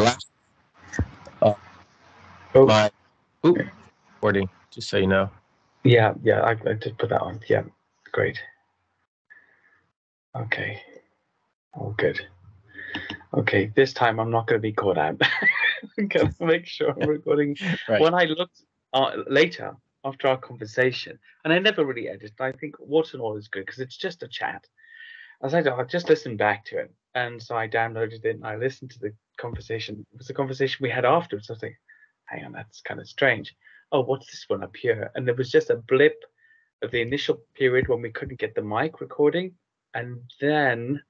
last uh, Oh, my recording, just so you know. yeah, yeah. I did put that on. Yeah, great. Okay, all good. Okay, this time I'm not going to be caught out. I'm going to make sure I'm recording. Right. When I looked later after our conversation, and I never really edited, I think what's and all is good because it's just a chat. I said, I'll just listen back to it. And so I downloaded it and I listened to the conversation. It was a conversation we had afterwards. I was like, hang on, that's kind of strange. Oh, what's this one up here? And there was just a blip of the initial period when we couldn't get the mic recording. And then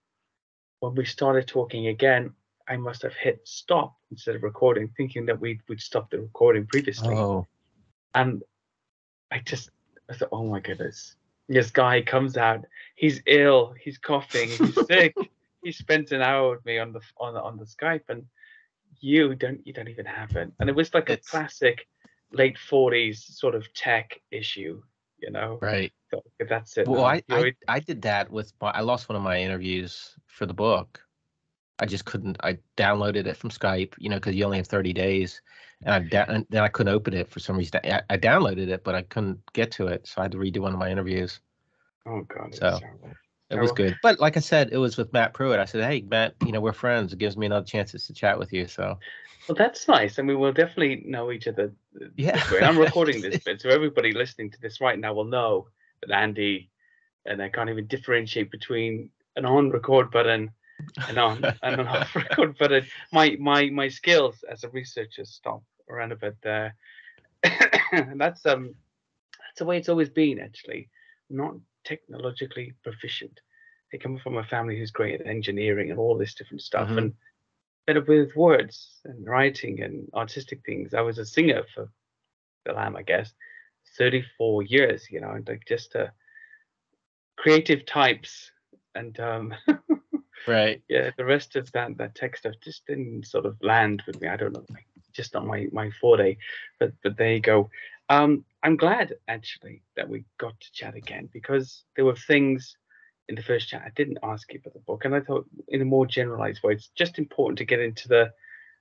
when we started talking again, I must have hit stop instead of recording, thinking that we'd stopped the recording previously. Oh, And I just, I thought, oh my goodness, this guy comes out, he's ill, he's coughing, he's sick. He spent an hour with me on the Skype, and you don't even have it. And it was like a it's classic late 40s sort of tech issue, you know. right. So okay, that's it Well, now. I did that with I lost one of my interviews for the book. I just couldn't. I downloaded it from Skype, because you only have 30 days, and and then I couldn't open it for some reason. I downloaded it, but I couldn't get to it, so I had to redo one of my interviews. Oh God, it's So terrible. it was Terrible. good. But like I said, it was with Matt Pruitt. I said, "Hey, Matt, we're friends. It gives me another chance to chat with you." So Well, that's nice. I mean, we'll definitely know each other yeah, this way. I'm recording this bit, so everybody listening to this right now will know that Andy and I can't even differentiate between an on record button and an off record button. My skills as a researcher stop around about there. And that's the way it's always been actually. I'm not technologically proficient. I come from a family who's great at engineering and all this different stuff, hmm and better with words and writing and artistic things. I was a singer for the Lamb, I guess, 34 years, and like just creative types and right. yeah, the rest of that tech stuff just didn't sort of land with me. I don't know, like just not my forte. But there you go. I'm glad actually that we got to chat again because there were things in the first chat I didn't ask you about the book, and I thought in a more generalized way, it's just important to get into the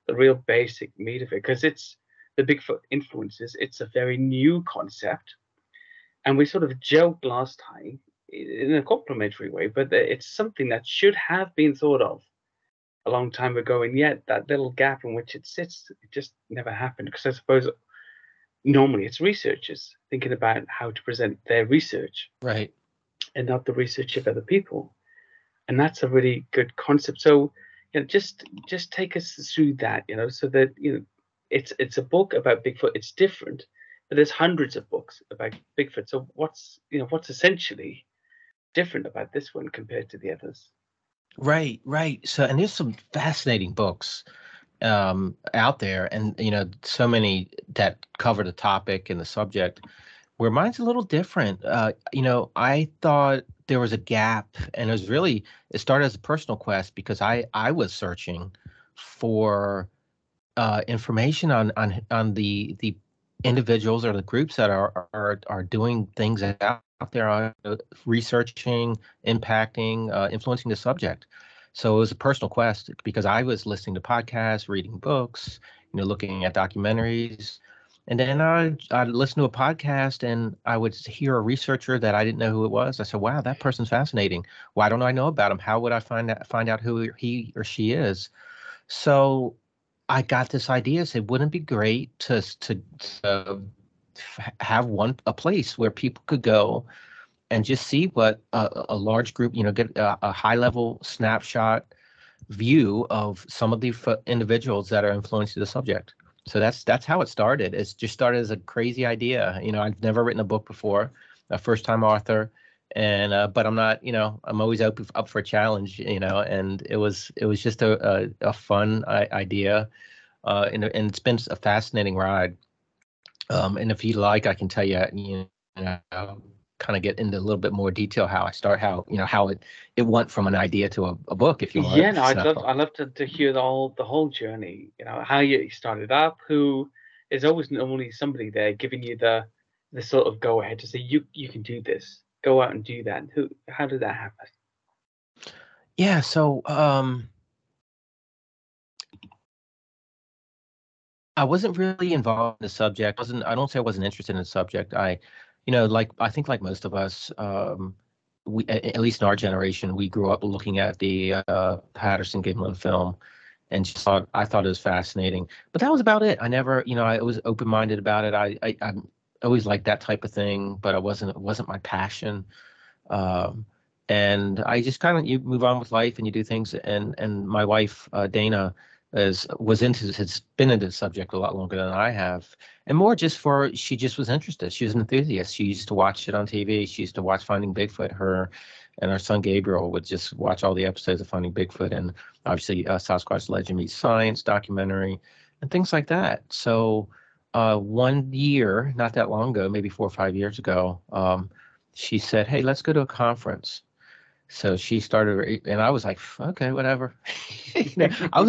real basic meat of it because it's the Bigfoot influences. It's a very new concept, and we sort of joked last time in a complimentary way, but it's something that should have been thought of a long time ago, and yet that little gap in which it sits, it just never happened. Because I suppose normally it's researchers thinking about how to present their research Right. and not the research of other people, and that's a really good concept. So, just take us through that, so that it's a book about Bigfoot. It's different, but there's hundreds of books about Bigfoot. So what's essentially different about this one compared to the others? Right. Right. So, and there's some fascinating books out there, and so many that cover the topic and the subject. Where mine's a little different. I thought there was a gap, and it started as a personal quest because I was searching for information on the individuals or the groups that are doing things out there, researching, impacting, influencing the subject. So it was a personal quest because I was listening to podcasts, reading books, looking at documentaries, and then I'd listen to a podcast and I would hear a researcher that I didn't know who it was. I said, "Wow, that person's fascinating. Why don't I know about him? How would I find out who he or she is?" So I got this idea. I said, wouldn't it be great to have a place where people could go and just see what a large group, get a high level snapshot view of some of the individuals that are influencing the subject. So that's how it started. It's just started as a crazy idea. I've never written a book before, a first time author, and but I'm not. I'm always up for a challenge. And it was just a fun idea, and it's been a fascinating ride. And if you like, I can tell you, kind of get into a little bit more detail how I start, how it went from an idea to a book, if you Yeah, want. no, So I'd love to hear the whole journey. How you started up. Who is always normally somebody there giving you the sort of go ahead to say you can do this. Go out and do that. How did that happen? yeah, so I wasn't really involved in the subject. I don't say I wasn't interested in the subject. Like I think like most of us, we at least in our generation, we grew up looking at the Patterson Gimlin film, and just I thought it was fascinating. But that was about it. I never, I was open minded about it. I always liked that type of thing, but it wasn't my passion. Um, and I just kind of, you move on with life and you do things. And my wife Dana has been into the subject a lot longer than I have, and more just for she just was interested. She was an enthusiast. She used to watch it on TV. She used to watch Finding Bigfoot. Her and our son Gabriel would just watch all the episodes of Finding Bigfoot, and obviously Sasquatch Legend Meets Science documentary and things like that. So one year, not that long ago, maybe 4 or 5 years ago, she said, "Hey, let's go to a conference." So she started, and I was like, "Okay, whatever." I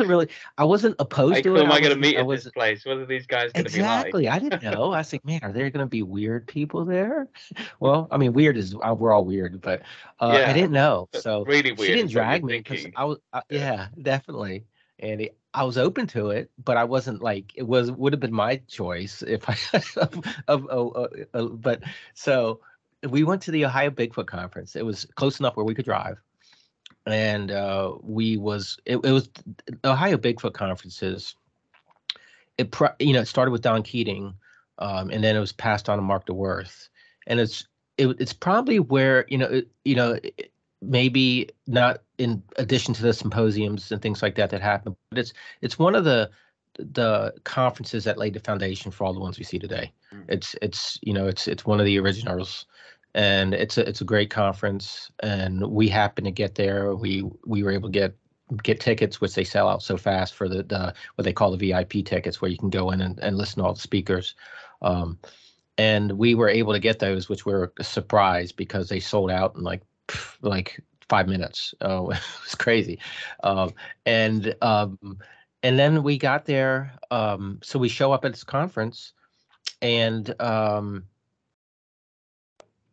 wasn't opposed Like, to who it. am I going to meet I at this was place? What are these guys going to be like? exactly. I didn't know. I was like, "Man, are there going to be weird people there?" Well, I mean, weird is we're all weird, but I Yeah, didn't know. but So really she weird didn't is what you're drag me because thinking. I was, Yeah. yeah, definitely, and I was open to it, but I wasn't like would have been my choice if I but so we went to the Ohio Bigfoot conference. It was close enough where we could drive, and it was Ohio Bigfoot conferences. It started with Don Keating, and then it was passed on to Mark DeWorth, and it's probably where maybe not in addition to the symposiums and things like that happen, but it's one of the conferences that laid the foundation for all the ones we see today. Mm. It's one of the originals, and it's a great conference, and we happened to get there. We were able to get tickets, which they sell out so fast for the what they call the VIP tickets, where you can go in and listen to all the speakers. Um, and we were able to get those, which were a surprise because they sold out in like 5 minutes. Oh, it was crazy. Um, and um, and then we got there. So we show up at this conference, and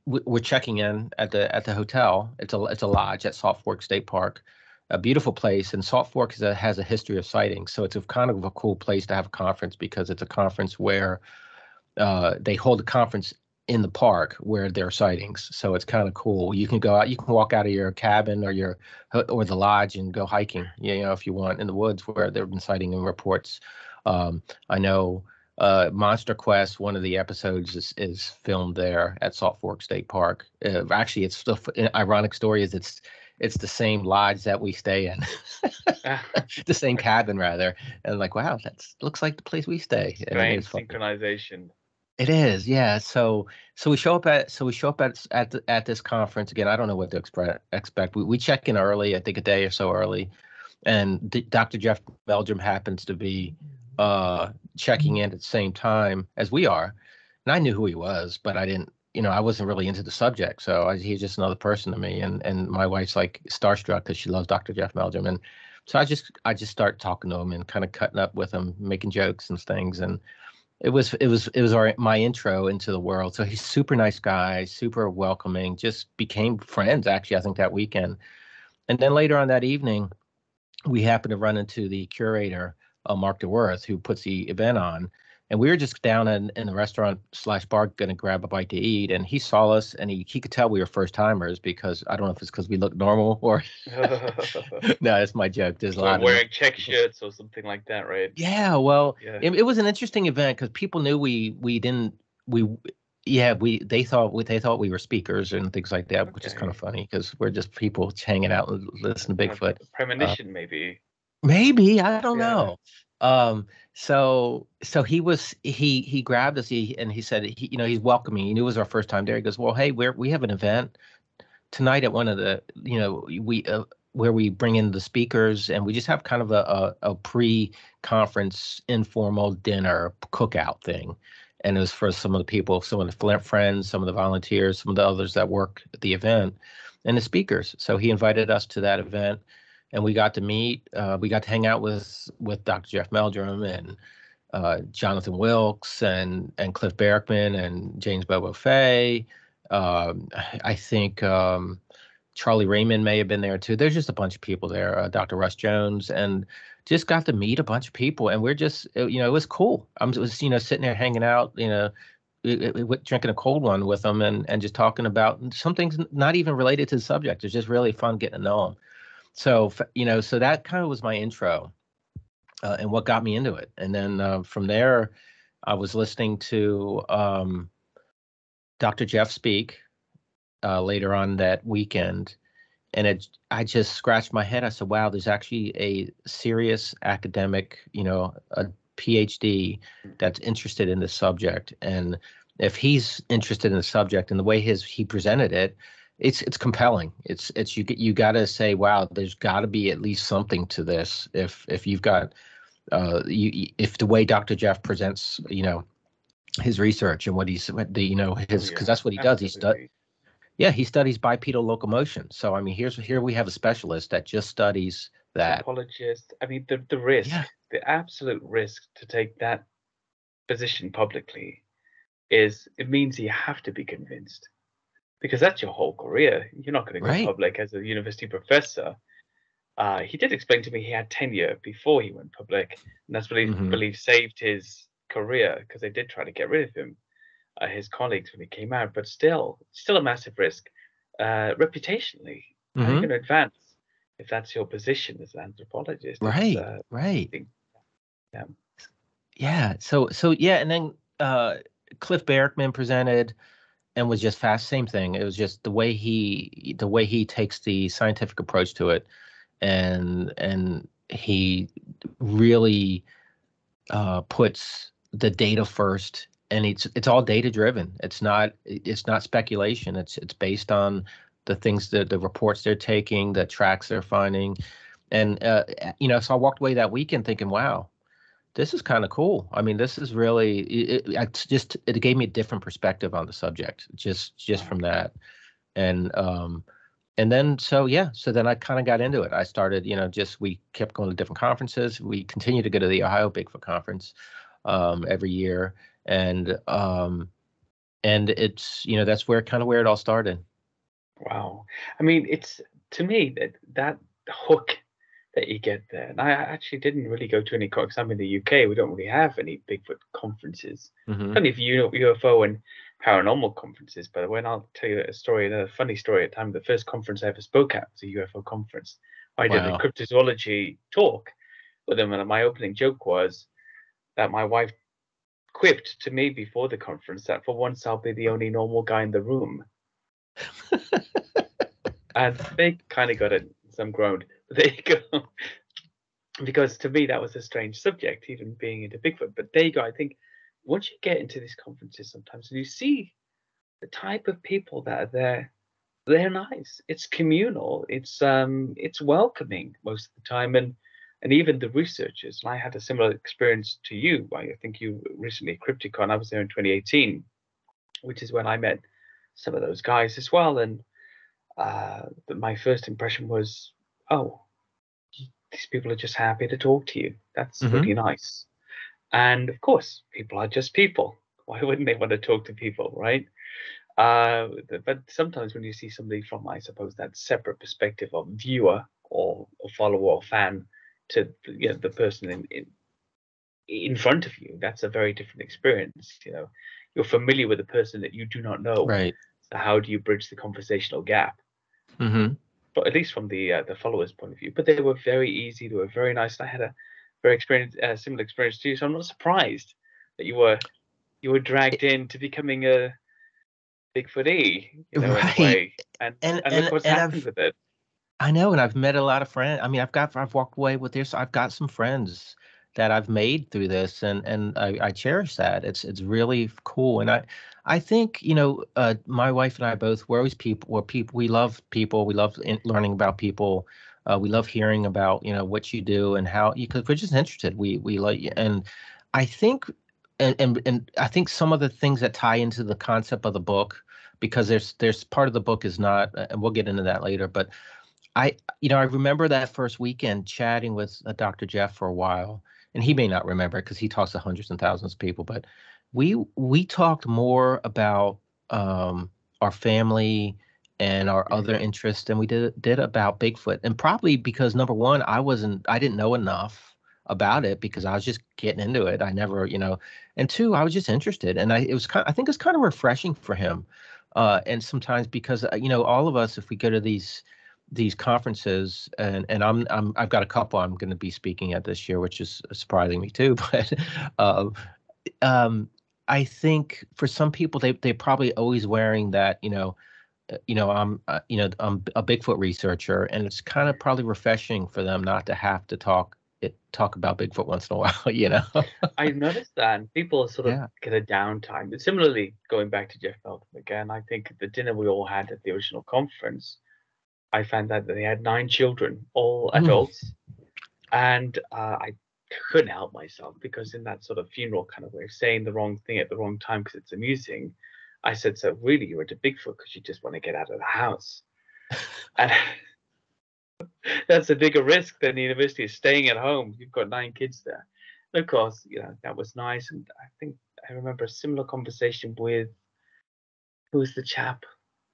we're checking in at the hotel. It's a lodge at Salt Fork State Park, a beautiful place. And Salt Fork has a history of sightings, so it's a kind of a cool place to have a conference because it's a conference where they hold a conference in the park where there are sightings. So it's kind of cool. You can go out, you can walk out of your cabin or the lodge and go hiking. If you want in the woods where there have been sighting and reports. I know Monster Quest, one of the episodes is filmed there at Salt Fork State Park. Actually, it's an ironic story is it's the same lodge that we stay in, the same cabin rather. And like, wow, that's looks like the place we stay, and it is Strange funny. synchronization. It is, yeah. So we show up at this conference again. I don't know what to expect. We check in early, I think a day or so early, and Dr. Jeff Meldrum happens to be checking in at the same time as we are, and I knew who he was, but I didn't. I wasn't really into the subject, so he's just another person to me. And my wife's like starstruck because she loves Dr. Jeff Meldrum, and so I just start talking to him and kind of cutting up with him, making jokes and things, and it was my intro into the world. So he's super nice guy, super welcoming. Just became friends actually. I think that weekend, and then later on that evening, we happened to run into the curator, Mark DeWorth, who puts the event on. And we were just down in the restaurant slash bar going to grab a bite to eat. And he saw us and he could tell we were first timers because I don't know if it's because we look normal or no, that's my joke. There's a We're lot of wearing check people. shirts or something like that, right? Yeah, well, Yeah. it was an interesting event because people knew we didn't we yeah they thought we were speakers and things like that, which is kind of Okay. funny because we're just people hanging out and listening to Kind Bigfoot. of Uh, premonition, maybe. maybe I don't Yeah. know. So he grabbed us and he said he's welcoming. He knew it was our first time there. He goes, well, hey, we have an event tonight at one of the we where we bring in the speakers and we just have kind of a pre-conference informal dinner cookout thing, and it was for some of the people, some of the friends, some of the volunteers, some of the others that work at the event, and the speakers. So he invited us to that event, and we got to meet. We got to hang out with Dr. Jeff Meldrum and Jonathan Wilkes and Cliff Barackman and James Bobo Fay. I think Charlie Raymond may have been there too. There's just a bunch of people there. Dr. Russ Jones, and just got to meet a bunch of people, and we're just, it was cool. I'm just, sitting there hanging out, drinking a cold one with them, and just talking about some things not even related to the subject. It's just really fun getting to know them. So, so that kind of was my intro, and what got me into it. And then from there, I was listening to Dr. Jeff speak later on that weekend, and I just scratched my head. I said, wow, there's actually a serious academic, a PhD that's interested in this subject. And if he's interested in the subject and the way he presented it, it's compelling. You got to say, wow, there's got to be at least something to this. If you've got if the way Dr. Jeff presents, his research and what he's because that's what he does. He studies bipedal locomotion. So I mean, here we have a specialist that just studies that. Apologist. I mean, the risk, Yeah. the absolute risk to take that position publicly it means you have to be convinced, because that's your whole career. You're not going to go Right. public as a university professor. He did explain to me he had tenure before he went public, and that's what he believed saved his career, because they did try to get rid of him, his colleagues, when he came out. But still a massive risk, reputationally. How are you going to advance if that's your position as an anthropologist? Right. Yeah. So yeah, and then Cliff Barackman presented and was just fast. Same thing. It was just the way he takes the scientific approach to it, and he really puts the data first, and it's all data driven. It's not speculation. It's based on the things that the reports they're taking, the tracks they're finding, and so I walked away that weekend thinking, wow, this is kind of cool. I mean, this is really it gave me a different perspective on the subject just from that. And then so then I kind of got into it. I started, we kept going to different conferences. We continue to go to the Ohio Bigfoot Conference every year, and it's that's where it all started. Wow. I mean, it's, to me, that hook that you get there. And I actually didn't really go to any, because I'm in the UK, we don't really have any Bigfoot conferences. Plenty of UFO and paranormal conferences. But when I'll tell you a funny story, at the time, the first conference I ever spoke at was a UFO conference. I did a cryptozoology talk with them, and my opening joke was that my wife quipped to me before the conference that for once I'll be the only normal guy in the room. And they kind of got it. Some groaned. But there you go. Because to me, that was a strange subject, even being into Bigfoot. But there you go. I think once you get into these conferences sometimes and you see the type of people that are there, they're nice. It's communal. It's welcoming most of the time. And even the researchers, and I had a similar experience to you. I think you recently at Crypticon. I was there in 2018, which is when I met some of those guys as well. And my first impression was, oh, these people are just happy to talk to you. That's really nice. And of course, people are just people. Why wouldn't they want to talk to people, right? But sometimes when you see somebody from, I suppose, that separate perspective of viewer or follower or fan to the person in front of you, that's a very different experience. You're familiar with a person that you do not know. Right. So how do you bridge the conversational gap? But at least from the followers' point of view. But they were very easy. They were very nice. And I had a very similar experience to you. So I'm not surprised that you were dragged into becoming a Bigfoot-y, in a way. And look what's happened with it. I know, and I've met a lot of friends. I mean, I've walked away with this. I've got some friends that I've made through this, and I cherish that. It's really cool, and I think my wife and I both, we're people. We love people. We love learning about people. We love hearing about what you do and how, because we're just interested. We like you, and I think and I think some of the things that tie into the concept of the book, because there's part of the book is not, and we'll get into that later, but I remember that first weekend chatting with Dr. Jeff for a while, and he may not remember it because he talks to hundreds and thousands of people, but we talked more about our family and our other interests than we did about Bigfoot. And probably because, number one, I didn't know enough. about it because I was just getting into it. I never, and two, I was just interested, and I think it's kind of refreshing for him, and sometimes because all of us, if we go to these conferences, and I've got a couple I'm going to be speaking at this year, which is surprising me too, but um, I think for some people they're probably always wearing that, I'm a Bigfoot researcher, and it's kind of probably refreshing for them not to have to talk about Bigfoot once in a while. I've noticed that, and people sort of Yeah. get a downtime. But similarly, going back to Jeff Feltham again, I think the dinner we all had at the original conference, I found out that they had 9 children, all Mm. adults, and I couldn't help myself because in that sort of funeral kind of way of saying the wrong thing at the wrong time because it's amusing, I said, "So really, you were into Bigfoot because you just want to get out of the house," and that's a bigger risk than the university is staying at home. You've got 9 kids there. And of course, that was nice. And I think I remember a similar conversation with who's the chap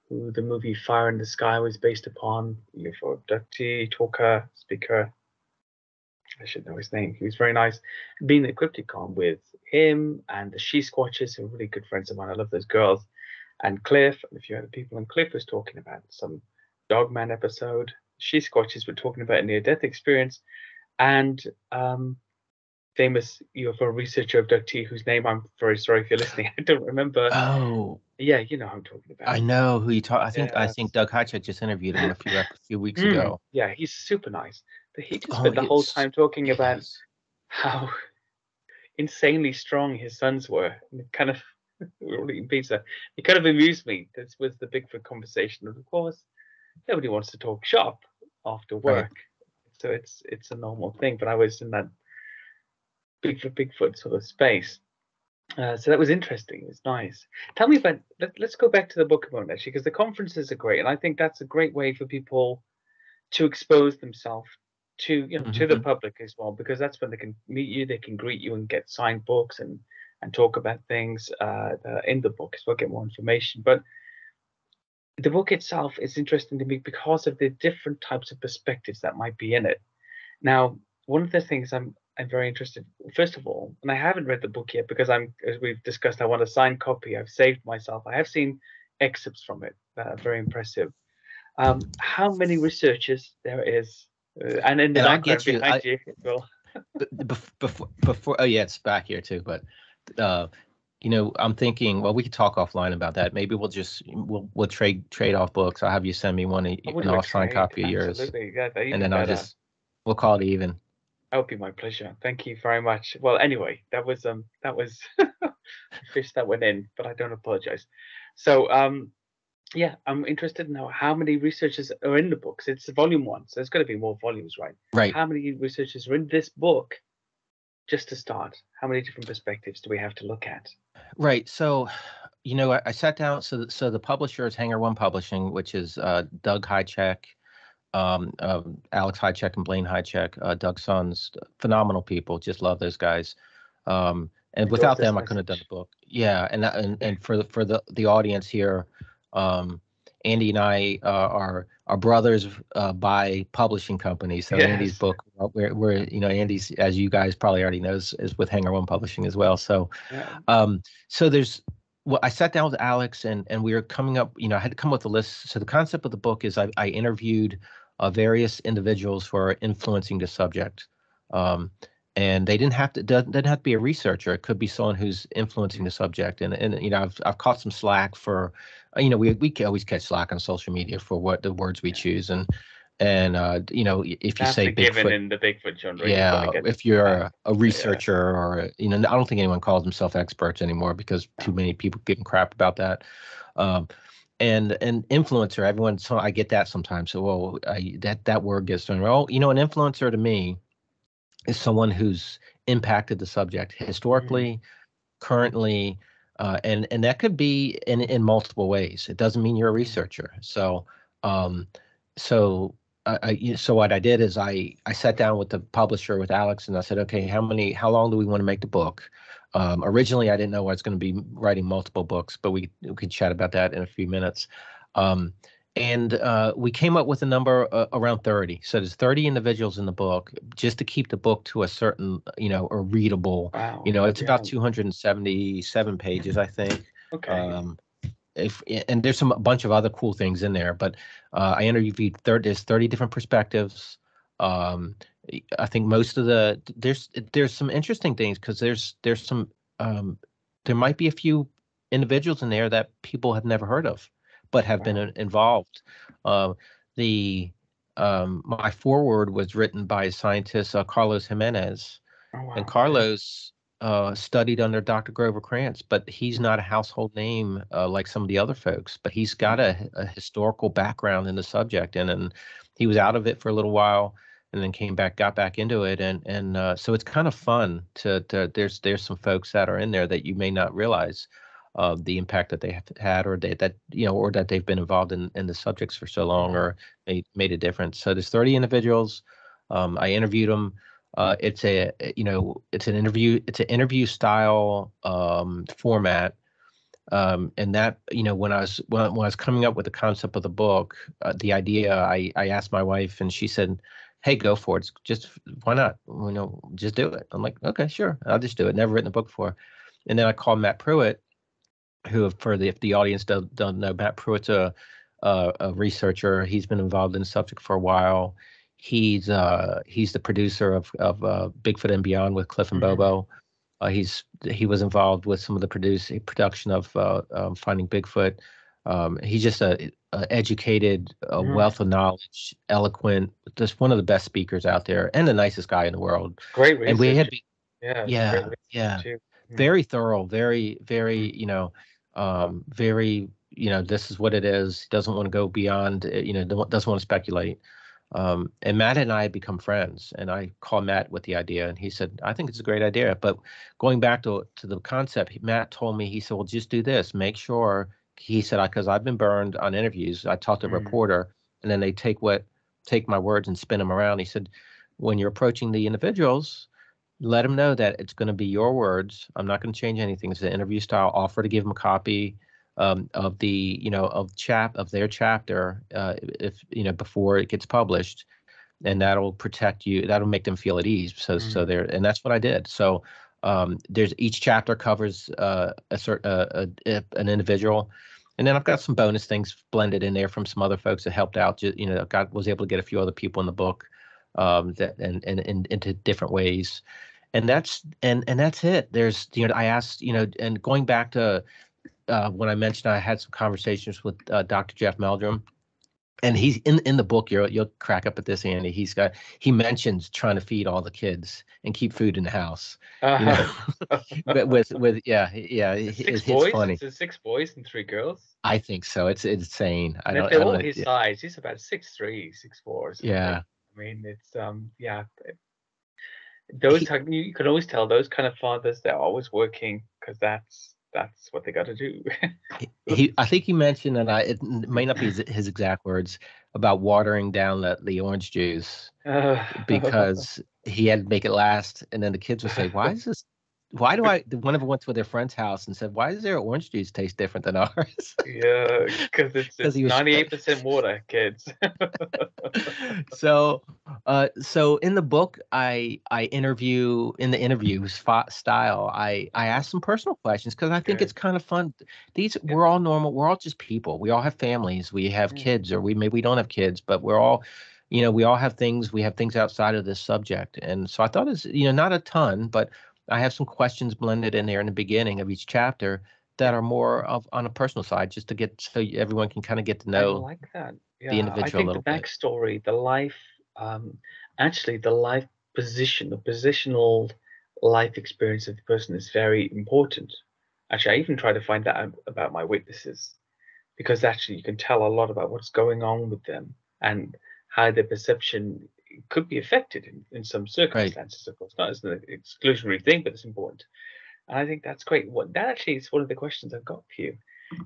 who the movie Fire in the Sky was based upon, UFO abductee, talker, speaker. I should know his name. He was very nice. Being at Crypticon with him and the She Squatches, who are really good friends of mine. I love those girls. And Cliff, and a few other people. And Cliff was talking about some Dogman episode. She Squatches were talking about a near-death experience. And famous UFO researcher abductee, whose name I'm very sorry if you're listening, I don't remember. Oh, Yeah, you know who I'm talking about. I know who you talk. I think Yes. Doug Hychek just interviewed him a few weeks ago. Yeah, he's super nice. But he just Oh, spent the whole it's time talking about yes. how insanely strong his sons were. And it kind of we were eating pizza. It kind of amused me. This was the Bigfoot conversation. And of course, nobody wants to talk shop after Right. work. So it's a normal thing. But I was in that Bigfoot sort of space. So that was interesting. It was nice. Tell me about. Let's go back to the book a moment, actually, because the conferences are great, and I think that's a great way for people to expose themselves to to the Hmm. public as well, because that's when they can meet you, they can greet you and get signed books and talk about things in the book as well, get more information. But the book itself is interesting to me because of the different types of perspectives that might be in it. Now, one of the things I'm very interested, first of all, and I haven't read the book yet because as we've discussed, I want a signed copy. I've saved myself. I have seen excerpts from it that are very impressive. How many researchers there is, and in the And I background get you. behind you as well. Before. Oh yeah, it's back here too. But uh, I'm thinking. Well, we could talk offline about that. Maybe we'll trade off books. I'll have you send me one, I would and do a I'll sign trade. copy of yours, Absolutely. Yeah, they're and even then better. we'll call it even. That would be my pleasure. Thank you very much. Well, anyway, that was I fished that one in, but I don't apologize. So yeah, I'm interested in how many researchers are in the books. It's volume 1, so there's got to be more volumes, right? Right. How many researchers are in this book? Just to start, how many different perspectives do we have to look at? Right. So, I sat down. So the publisher is Hanger One Publishing, which is Doug Hychek, Alex Hychek, and Blaine Hychek, Doug's sons. Phenomenal people. Just love those guys. And My without daughter's them, I couldn't have done message. the book. Yeah, and for the audience here, um, Andy and I are brothers by publishing company. So Andy's Yes. book, we're Andy's, as you guys probably already knows, is with Hanger One Publishing as well. So Yeah. so there's well, I sat down with Alex and we were coming up, I had to come up with a list. So the concept of the book is I interviewed various individuals who are influencing the subject. Um, and they didn't have to be a researcher. It could be someone who's influencing the subject. And I've caught some slack for, we can always catch slack on social media for what the words we Yeah. choose. If you That's say a given Bigfoot, in the Bigfoot genre. You've got to yeah, get if you're that. a Yeah. researcher or I don't think anyone calls themselves experts anymore because too No. many people giving crap about that. Um, and an influencer, everyone. So I get that sometimes. So well, that word gets thrown. Well, an influencer to me is someone who's impacted the subject Mm. historically, currently, and that could be in multiple ways. It doesn't mean you're a Mm. researcher. Um, so so what I did is I sat down with the publisher with Alex and I said, okay, how long do we want to make the book? Originally, I didn't know I was going to be writing multiple books, but we could chat about that in a few minutes. Um, And we came up with a number around 30. So there's 30 individuals in the book, just to keep the book to a certain, a readable, Wow. it's about Yeah. 277 pages, I think. Okay. Um, if and there's a bunch of other cool things in there, but I interviewed there's 30 different perspectives. Um, I think most of there's some interesting things, because there's some um, there might be a few individuals in there that people have never heard of, but have been Wow. involved. Uh, the My foreword was written by scientist Carlos Jimenez, Oh and wow. Okay. Carlos studied under Dr. Grover Krantz, but he's Mm. not a household name like some of the other folks. But he's got a historical background in the subject, and he was out of it for a little while, and then got back into it, and so it's kind of fun to there's some folks that are in there that you may not realize the impact that they have had, or or that they've been involved in the subjects for so long, Mm. or made a difference. So there's 30 individuals. I interviewed them. It's an interview style format, and that when I was coming up with the concept of the book, the idea, I asked my wife, and she said, "Hey, go for it. Just why not? Just do it." I'm like, "Okay, sure, I'll just do it." Never written a book before, and then I called Matt Pruitt, who, if the audience don't know, Matt Pruitt's a researcher. He's been involved in the subject for a while. He's the producer of Bigfoot and Beyond with Cliff and Mm. Bobo. He was involved with some of the production of Finding Bigfoot. He's just a educated, a Mm. wealth of knowledge, eloquent, just one of the best speakers out there, and the nicest guy in the world. Great And we research. had Yeah, it's a great Yeah, researcher yeah. too. Mm. Very thorough, very, Mm. very, very, this is what it is. Doesn't want to go beyond, doesn't want to speculate. And Matt and I had become friends, and I called Matt with the idea, and he said, "I think it's a great idea." But going back to the concept, Matt told me, he said, "Well, just do this. Make sure," he said, "because I've been burned on interviews. I talked to a Mm. reporter, and then they take my words and spin them around." He said, "When you're approaching the individuals, let them know that it's going to be your words. I'm not going to change anything. It's an interview style. Offer to give them a copy of the of their chapter, if before it ggets published, and that'll protect you. That'll make them feel at ease. So Mm. there, and that's what I did. So there's each chapter covers an individual. And then I've got some bonus things blended in there from some other folks that helped out. Was able to get a few other people in the book, that and into different ways, and that's it. There's I asked, and going back to when I mentioned I had some conversations with Dr. Jeff Meldrum, and he's in the book. You'll crack up at this, Andy. He mentions trying to feed all the kids and keep food in the house, you know, but with yeah, Six it's boys. funny. It's six boys and three girls. I think so. It's insane. And if I they're don't all know. his size, he's about 6'3", 6'4", or something. Yeah, I mean, it's yeah. Those you can always tell those kind of fathers, they're always working because that's what they got to do. I think he mentioned, and it may not be his exact words, about watering down the orange juice, Uh, because he had to make it last. And then the kids would say, "Why is this? Why do I?" One of them went to their friend's house and said, "Why does their orange juice taste different than ours?" yeah, because it's Because it's he was 98% water, kids. so in the book, I interview in the style. I ask some personal questions, because I think it's Good. kind of fun. Yeah. We're all normal. We're all just people. We all have families. We have Mm. kids, or maybe we don't have kids, but we're all, we all have things. We have things outside of this subject, and so I thought it's not a ton, but I have some questions blended in there in the beginning of each chapter that Yeah. are more of on a personal side, just to get so everyone can kind of get to I know like that. the Yeah, I individual a think the little bit. backstory, the life, actually, the life position, the positional life experience of the person is very important. Actually, I even try to find that out about my witnesses because actually you can tell a lot about what's going on with them and how their perception could be affected in some Right. circumstances, of course, not as an exclusionary thing, but it's important. And I think that's great. What that actually is one of the questions I've got for you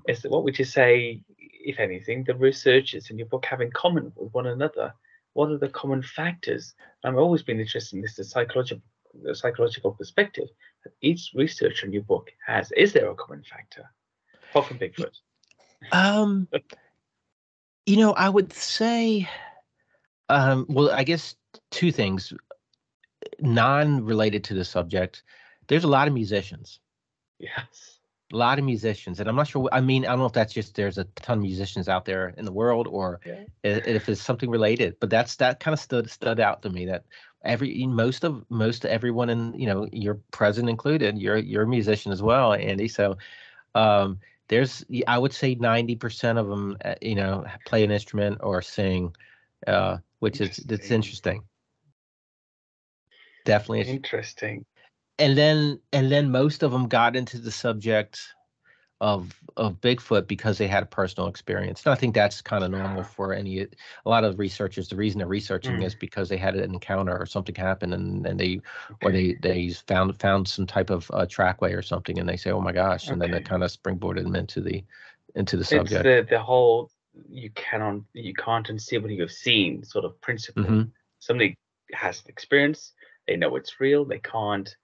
is that what would you say, if anything, the researchers in your book have in common with one another? What are the common factors? I've always been interested in this, the psychological perspective that each researcher in your book has. Is there a common factor apart from Y- Bigfoot? Um, I would say, well, I guess two things, non-related to the subject. There's a lot of musicians. Yes. A lot of musicians, and I'm not sure. I mean, I don't know if that's just there's a ton of musicians out there in the world, or Yeah. if it's something related. But that kind of stood out to me that most of everyone, in your present included, you're a musician as well, Andy. So um, I would say 90% of them, play an instrument or sing, which is that's Interesting. interesting. Definitely. Interesting. And then most of them got into the subject of Bigfoot because they had a personal experience. And I think that's kind of normal Ah, for a lot of researchers. The reason they're researching mm, is because they had an encounter or something happened, and okay. they found some type of trackway or something, and they say, oh my gosh, and then that Okay. kind of springboarded them into the It's subject. the whole you can't unsee what you've seen sort of principle. Hmm. Somebody has an experience, they know it's real, they can't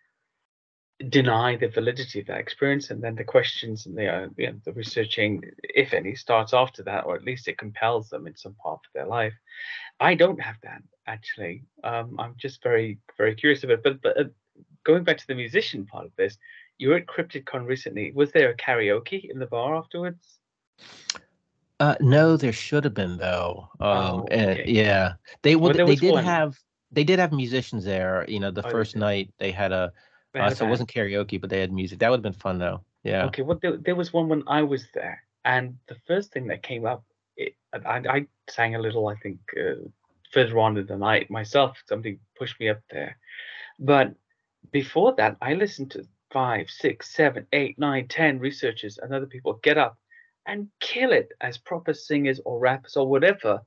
deny the validity of that experience, and then the questions and the researching, if any, starts after that, or at least it compels them in some part of their life. I don't have that actually. I'm just very very curious about it. But going back to the musician part of this, you were at CryptidCon recently. Was there a karaoke in the bar afterwards? No, there should have been though. Oh, And okay. yeah, Well, there was one. they did have musicians there. The Oh, they first did. night they had They had a so it band. wasn't karaoke, but they had music. That would have been fun though. Yeah. Okay, well, there was one when I was there, and the first thing that came up, I sang a little, I think, further on in the night myself. Somebody pushed me up there. But before that, I listened to five, six, seven, eight, nine, 10 researchers and other people get up and kill it as proper singers or rappers or whatever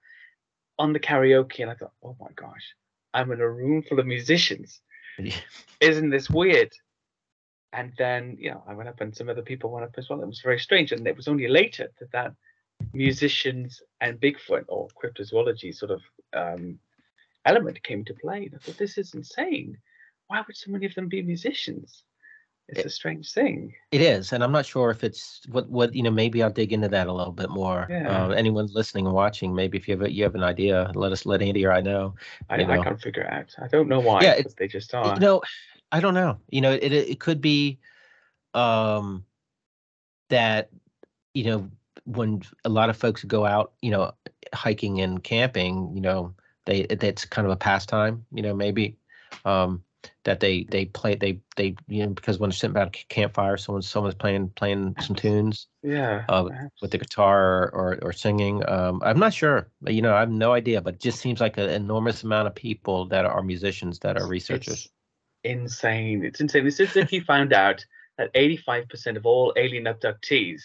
on the karaoke. And I thought, oh my gosh, I'm in a room full of musicians. Isn't this weird? And then, I went up and some other people went up as well. It was very strange. And it was only later that musicians and Bigfoot or cryptozoology sort of element came to play. And I thought, this is insane. Why would so many of them be musicians? It's a strange thing. It is, and I'm not sure if it's what maybe I'll dig into that a little bit more. Yeah, Anyone listening and watching, maybe if you have an idea, let Andy or I know. You I know, can't figure it out. I don't know yeah, why, but they just you are. know, I don't know. It could be um that when a lot of folks go out, hiking and camping, that's kind of a pastime, maybe um, that they play they because when they're sitting around a campfire, someone's playing some Perhaps. tunes Yeah, with the perhaps. guitar or singing. I'm not sure, I have no idea, but it just seems like an enormous amount of people that are musicians that are It's researchers. insane. It's insane. It's as if you found out that 85% of all alien abductees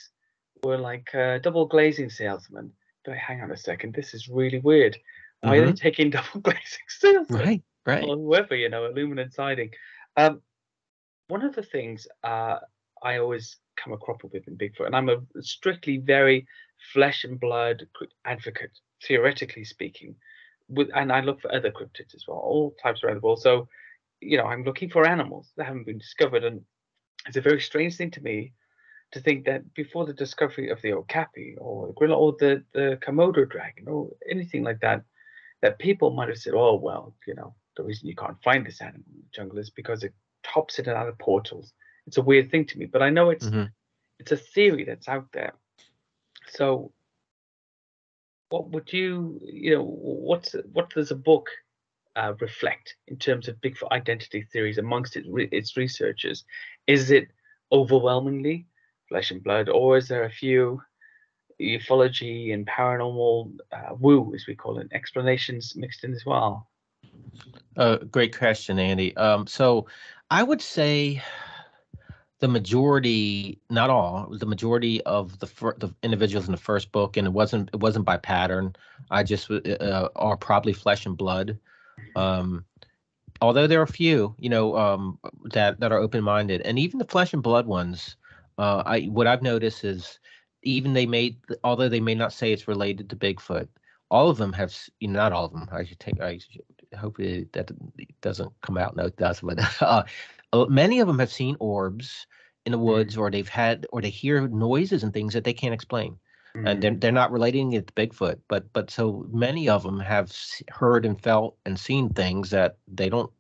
were like double glazing salesmen. But hang on a second, this is really weird. Why are they Hmm. taking double glazing salesmen Right, right. or whoever, aluminum siding? Um, One of the things I always come a cropper with in Bigfoot, and I'm a strictly very flesh and blood advocate, theoretically speaking, and I look for other cryptids as well, all types around the world. So, I'm looking for animals that haven't been discovered, and it's a very strange thing to me to think that before the discovery of the okapi or the gorilla or the Komodo dragon or anything like that, that people might have said, oh, well, the reason you can't find this animal in the jungle is because it hops in and out of portals. It's a weird thing to me, but I know Hmm. it's a theory that's out there. So what would what does a book reflect in terms of Bigfoot identity theories amongst its researchers? Is it overwhelmingly flesh and blood, or is there a few ufology and paranormal woo, as we call it, explanations mixed in as well? Great question, Andy. So I would say the majority, not all, the majority of the individuals in the first book, and it wasn't by pattern. I just are probably flesh and blood. Um, Although there are a few, that are open minded, and even the flesh and blood ones. I What I've noticed is even although they may not say it's related to Bigfoot, all of them have, not all of them. Hopefully that doesn't come out. No, it does, but many of them have seen orbs in the woods, Mm, or they hear noises and things that they can't explain. and Mm. they're not relating it to Bigfoot, but so many of them have heard and felt and seen things that they don't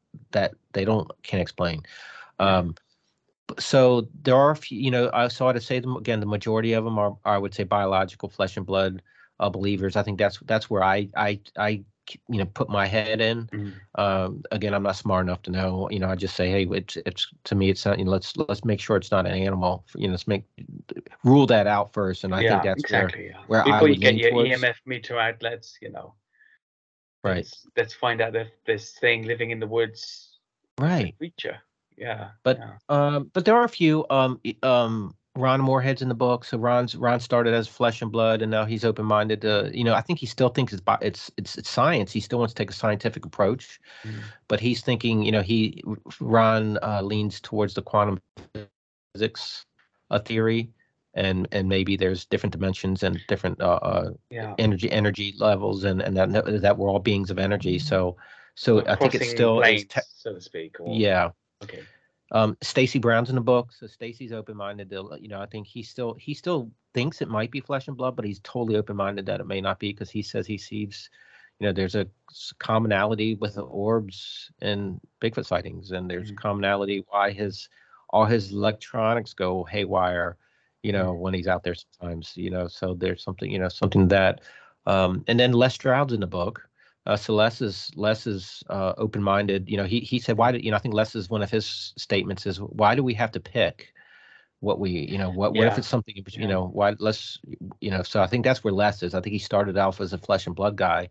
can't explain. Yeah. Um, so there are a few, so I'd say them again. The majority of them are, I would say, biological flesh and blood believers. I think that's where I put my head in. Mm. Again, I'm not smart enough to know. I just say, hey, it's to me, it's not. Let's make sure it's not an animal. Let's rule that out first. And I think Yeah, that's exactly. Yeah. where I Before you would get lean your towards. EMF meter outlets, Right, let's find out if this thing living in the woods is a right. creature. Yeah, But yeah. but there are a few Ron Moorhead's in the book. So Ron started as flesh and blood, and now he's open minded to I think he still thinks it's science. He still wants to take a scientific approach, Mm. but he's thinking Ron leans towards the quantum physics theory, and maybe there's different dimensions and different Yeah. energy levels, and that we're all beings of energy. So I think it Crossing still is. planes, so to speak, or Yeah. okay. Stacy Brown's in the book, so Stacy's open-minded. I think he still thinks it might be flesh and blood, but he's totally open-minded that it may not be because he says he sees, there's a commonality with the orbs and Bigfoot sightings, and there's Mm. commonality why all his electronics go haywire, Mm. when he's out there sometimes, So there's something that, and then Les Stroud's in the book. So Les is open-minded. He said, why Mm. did I think Les is one of his statements is, why do we have to pick what we what if Yeah, it's something yeah. why let's so I think that's where Les is. I think he started off as a flesh and blood guy,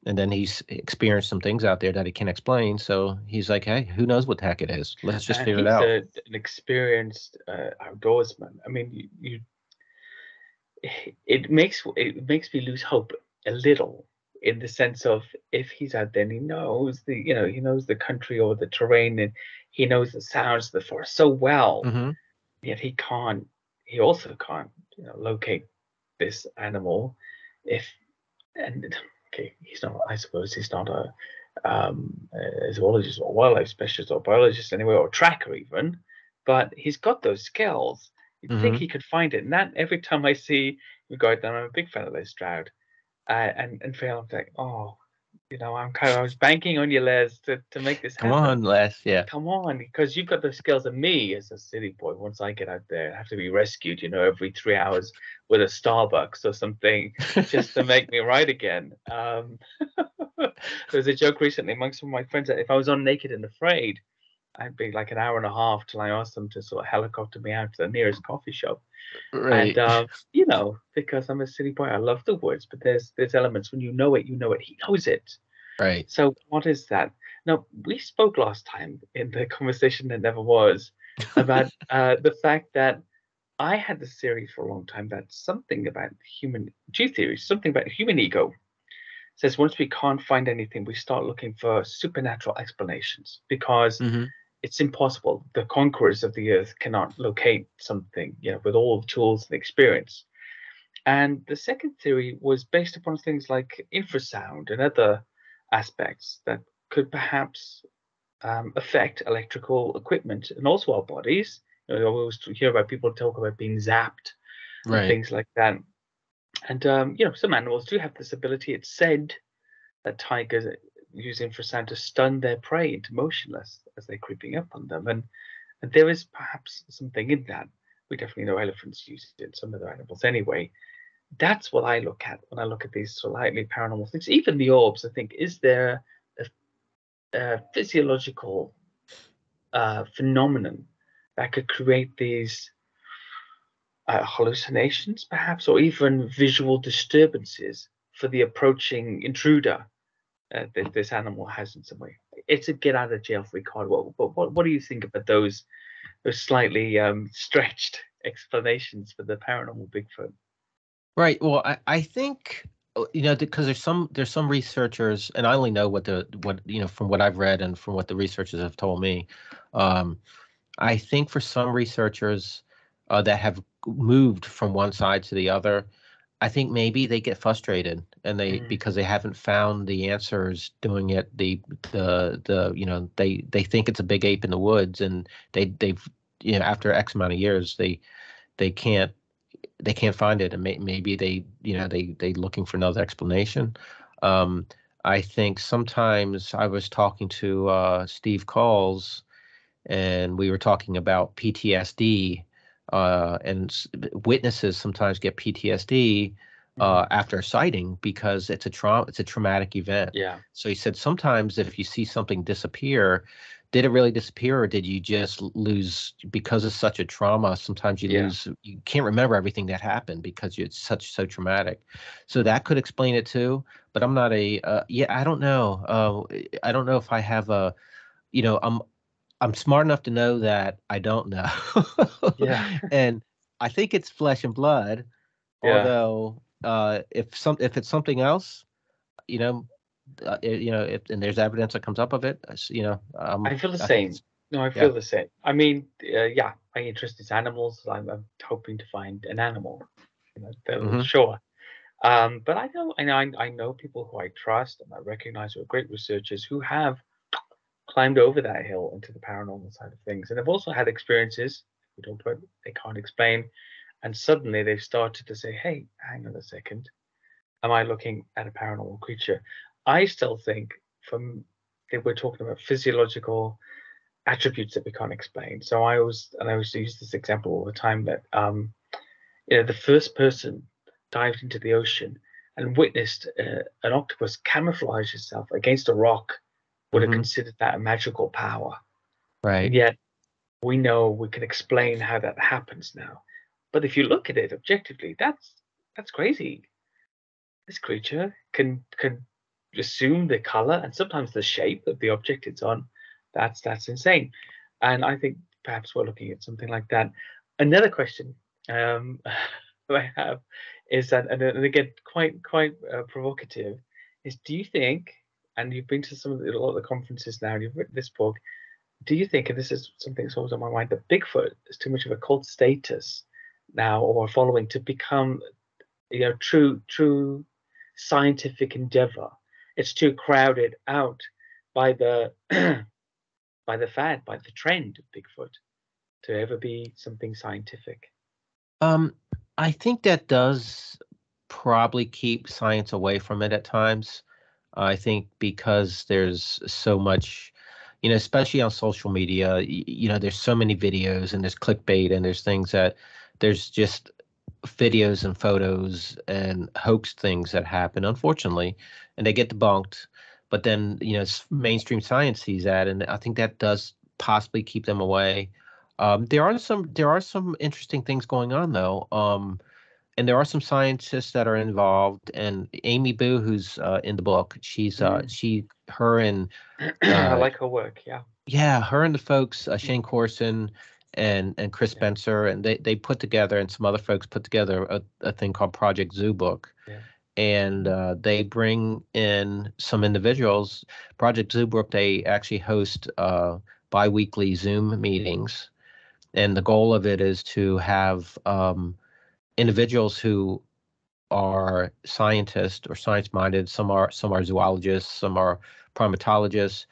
and then he's experienced some things out there that he can't explain. So he's like, hey, who knows what the heck it is? Let's just And figure it he's out. an experienced outdoorsman. I mean, it makes me lose hope a little in the sense of if he's out there and he knows the country or the terrain and he knows the sounds of the forest so well, Hmm. yet he also can't locate this animal if and okay, he's not, I suppose he's not a zoologist or wildlife specialist or biologist anyway, or tracker even, but he's got those skills. You'd think Hmm. he could find it. And that every time I see you go down, I'm a big fan of Les Stroud. And Phil, I'm like, oh, I was banking on you, Les, to make this Come happen. on, Les. Yeah. Come on, because you've got the skills of me as a city boy. Once I get out there, I have to be rescued, every 3 hours with a Starbucks or something just to make me right again. There was a joke recently amongst some of my friends that if I was on Naked and Afraid, I'd be like an hour and a half till I asked them to sort of helicopter me out to the nearest coffee shop. And Right. because I'm a city boy, I love the woods, but there's elements when you know it, he knows it. Right. So what is that? Now, we spoke last time in the conversation that never was about the fact that I had this theory for a long time that something about two theories, something about human ego says once we can't find anything, we start looking for supernatural explanations because Hmm. it's impossible. The conquerors of the earth cannot locate something, with all the tools and experience. And the second theory was based upon things like infrasound and other aspects that could perhaps affect electrical equipment and also our bodies. I always hear about people talk about being zapped and Right. things like that. And some animals do have this ability. It's said that tigers use infrasound to stun their prey into motionless as they're creeping up on them. And there is perhaps something in that. We definitely know elephants use it, some other animals anyway. That's what I look at when I look at these slightly paranormal things. Even the orbs, I think, is there a physiological phenomenon that could create these hallucinations, perhaps, or even visual disturbances for the approaching intruder that this animal has in some way? It's a get out of jail free card. What do you think about those slightly stretched explanations for the paranormal Bigfoot? Right. Well, I think because there's some researchers, and I only know what from what I've read and from what the researchers have told me. Um, I think for some researchers that have moved from one side to the other, I think maybe they get frustrated and Mm, because they haven't found the answers doing it. They think it's a big ape in the woods, and they've after X amount of years they can't. they can't find it, and maybe they they looking for another explanation. Um, I think sometimes I was talking to Steve Calls, and we were talking about PTSD, and witnesses sometimes get PTSD after a sighting because it's a traumatic event. Yeah. So he said sometimes if you see something disappear, did it really disappear, or did you just lose because of such a trauma? Sometimes you Yeah. lose, you can't remember everything that happened because it's so traumatic. So that could explain it too. But I'm not a I don't know. I don't know if I have a, I'm smart enough to know that I don't know. Yeah. And I think it's flesh and blood, Yeah. although if it's something else, you know, if and there's evidence that comes up of it, I feel the I think same. it's No, I yeah. feel the same. I mean, yeah, my interest is animals. I'm hoping to find an animal. Hmm. Sure. But I know people who I trust and I recognize who are great researchers who have climbed over that hill into the paranormal side of things, and have also had experiences we don't put they can't explain, and suddenly they've started to say, "Hey, hang on a second, am I looking at a paranormal creature?" I still think from that we're talking about physiological attributes that we can't explain. So I always use this example all the time that the first person dived into the ocean and witnessed an octopus camouflage itself against a rock would have Hmm. considered that a magical power. And Right. yet we know we can explain how that happens now. But if you look at it objectively, that's crazy. This creature can assume the color and sometimes the shape of the object it's on. That's insane. And I think perhaps we're looking at something like that. Another question um, I have is that, and again, quite provocative, is do you think, and you've been to a lot of the conferences now, and you've written this book, do you think, and this is something that's always on my mind, that Bigfoot is too much of a cult status now or following to become, true scientific endeavor? It's too crowded out by the by the fad, by the trend of Bigfoot to ever be something scientific. Um, I think that does probably keep science away from it at times. I think because there's so much, especially on social media, there's so many videos and there's clickbait and there's things that there's just videos and photos and hoax things that happen, unfortunately, and they get debunked. But then, mainstream science sees that, and I think that does possibly keep them away. There are some interesting things going on though. And there are some scientists that are involved. And Amy Boo, who's in the book, Mm. her and I uh, like her work. Yeah. yeah, her and the folks, Mm. Shane Corson and Chris Yeah. Spencer, and they put together, and some other folks put together a thing called Project Zoo Book. Yeah. And they bring in some individuals. Project Zoo Book, they actually host bi-weekly Zoom meetings, and the goal of it is to have individuals who are scientists or science minded. Some are zoologists, some are primatologists,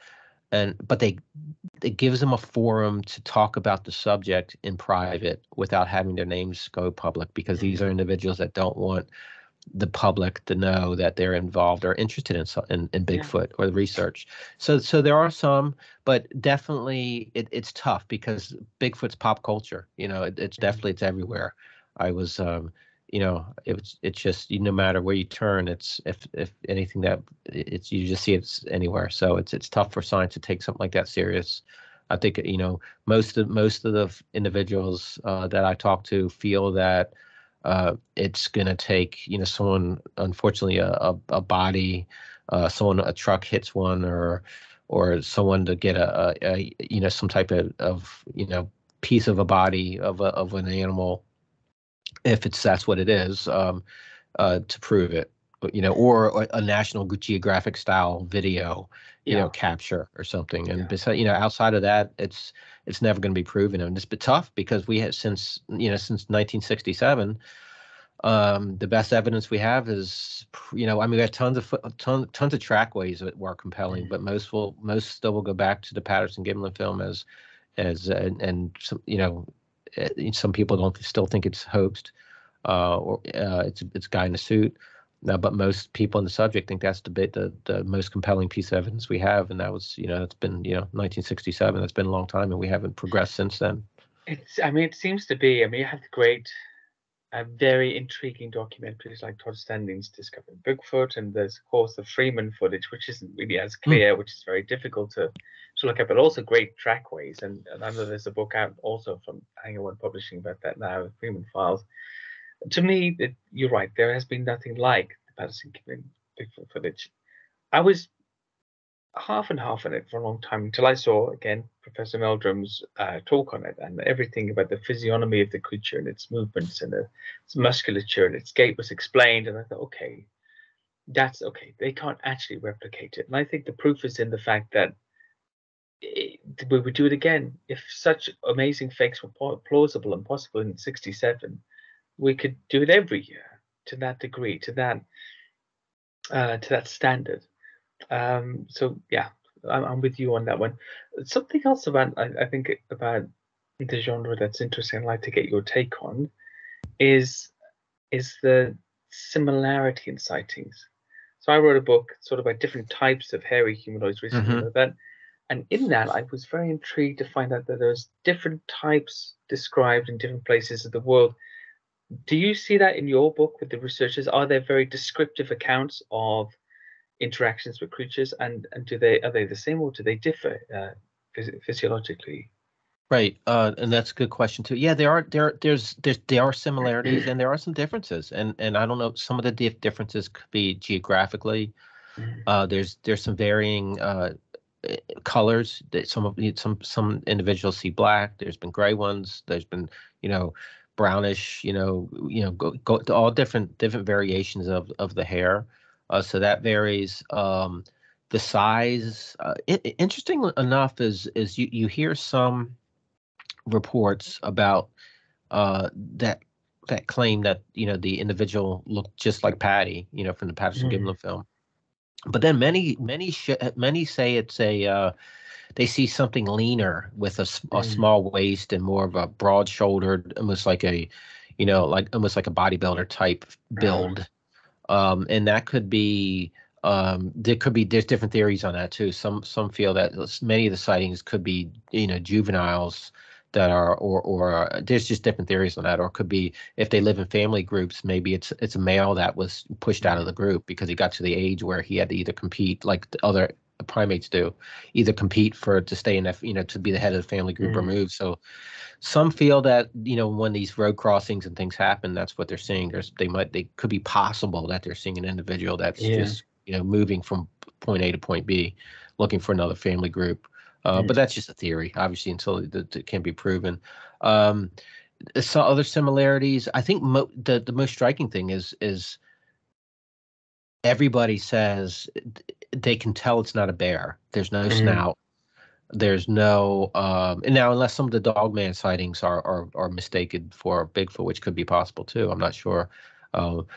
and but it gives them a forum to talk about the subject in private without having their names go public, because these are Mm. individuals that don't want the public to know that they're involved or interested in Yeah. Bigfoot or the research. So there are some, but definitely it's tough because Bigfoot's pop culture. It's Mm. definitely it's everywhere. I was it's just no matter where you turn, it's if anything that it's you just see it's anywhere. So it's tough for science to take something like that serious. I think most of the individuals that I talk to feel that it's going to take someone, unfortunately, a body, someone, a truck hits one, or someone to get a some type of piece of a body of an animal, if it's that's what it is, to prove it, or a National Geographic style video, Yeah. capture or something. And Yeah. besides, outside of that, it's never going to be proven. And it's been tough because we have since 1967. The best evidence we have is, I mean, we have tons of trackways that were compelling, Mm. but most still will go back to the Patterson Gimlin film and some, some people don't still think it's hoaxed. or it's a guy in a suit. But most people in the subject think that's the most compelling piece of evidence we have, and that was, it's been, 1967. That's been a long time, and we haven't progressed since then. It seems to be. You have the great, very intriguing documentaries like Todd Standing's Discovering Bigfoot, and there's, of course, the Freeman footage, which isn't really as clear, which is very difficult to look at, but also great trackways. And I know there's a book out also from Hangerwood Publishing about that now, the Freeman Files. To me, you're right. There has been nothing like the Patterson-Gimlin Bigfoot footage. I was half and half on it for a long time until I saw, again, Professor Meldrum's talk on it, and everything about the physiognomy of the creature and its movements and its musculature and its gait was explained. And I thought, okay, that's okay. They can't actually replicate it. And I think the proof is in the fact that we would do it again. If such amazing fakes were plausible and possible in 67, we could do it every year to that degree, to that standard. So yeah, I'm with you on that one. Something else about I think about the genre that's interesting, I'd like to get your take on, is the similarity in sightings. So I wrote a book sort of about different types of hairy humanoids recently, and in that I was very intrigued to find out that there's different types described in different places of the world. Do you see that in your book with the researchers? Are there very descriptive accounts of interactions with creatures, and are they the same, or do they differ physiologically? Right, and that's a good question too. Yeah, there are similarities and there are some differences, and I don't know, some of the differences could be geographically. There's some varying colors that some individuals see black. There's been gray ones. There's been, brownish. Go to all different variations of the hair. So that varies. The size. Interesting enough is you hear some reports about that claim that the individual looked just like Patty, from the Patterson-Gimlin film. But then many say it's they see something leaner with a small waist and more of a broad-shouldered, almost like a bodybuilder type build. And that could be there's different theories on that too. Some feel that many of the sightings could be juveniles that are, or there's just different theories on that. Or it could be, if they live in family groups, maybe it's a male that was pushed out of the group because he got to the age where he had to either compete, like the other primates do, either compete to stay in that, to be the head of the family group or move. So some feel that when these road crossings and things happen, that's what they're seeing. They could be possible that they're seeing an individual that's just moving from point A to point B, looking for another family group. But that's just a theory, obviously, until it can be proven. Some other similarities, I think the most striking thing is everybody says they can tell it's not a bear. There's no snout. There's no and now, unless some of the Dogman sightings are mistaken for Bigfoot, which could be possible too. I'm not sure. And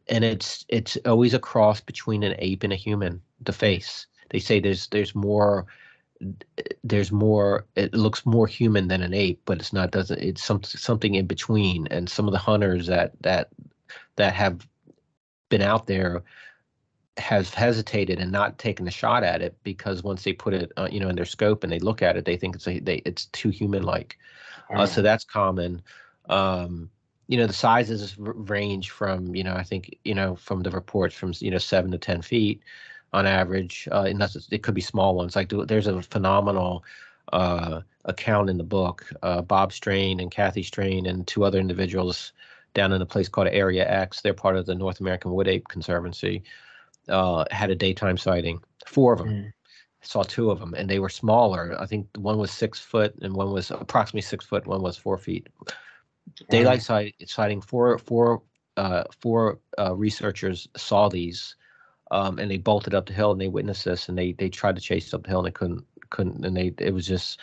it's always a cross between an ape and a human. The face. They say there's more. It looks more human than an ape, but it's not. Doesn't. It's something in between. And some of the hunters that have been out there has hesitated and not taken a shot at it, because once they put it in their scope and they look at it, they think it's too human-like. So that's common. The sizes range from I think from the reports from 7 to 10 feet on average. And it could be small ones. Like there's a phenomenal account in the book. Bob Strain and Kathy Strain and two other individuals down in a place called Area X. They're part of the North American Wood Ape Conservancy. Had a daytime sighting. 4 of them. Saw 2 of them, and they were smaller. I think one was 6 foot, and one was approximately 6 foot. One was 4 feet. Daylight sighting. Four researchers saw these, and they bolted up the hill and they witnessed this, and they tried to chase up the hill and they couldn't, and it was just,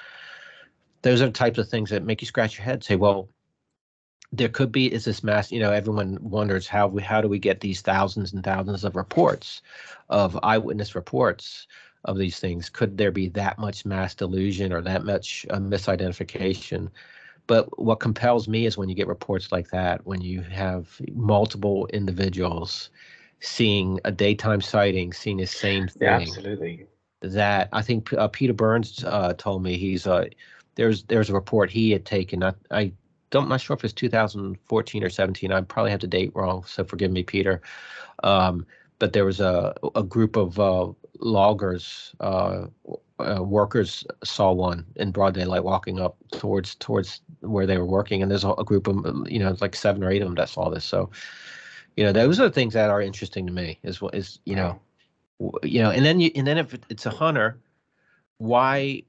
those are the types of things that make you scratch your head. Say, well, there could be, is this mass, everyone wonders how do we get these thousands and thousands of reports, of eyewitness reports of these things? Could there be that much mass delusion or that much misidentification? But what compels me is when you get reports like that, when you have multiple individuals seeing a daytime sighting, seeing the same Yeah, thing. absolutely. That I think Peter Burns told me there's a report he had taken. I'm not sure if it's 2014 or 17. I probably have the date wrong, so forgive me, Peter. But there was a group of loggers, workers saw one in broad daylight walking up towards where they were working, and there's a group of like 7 or 8 of them that saw this. So those are the things that are interesting to me. Wow. And then if it's a hunter, why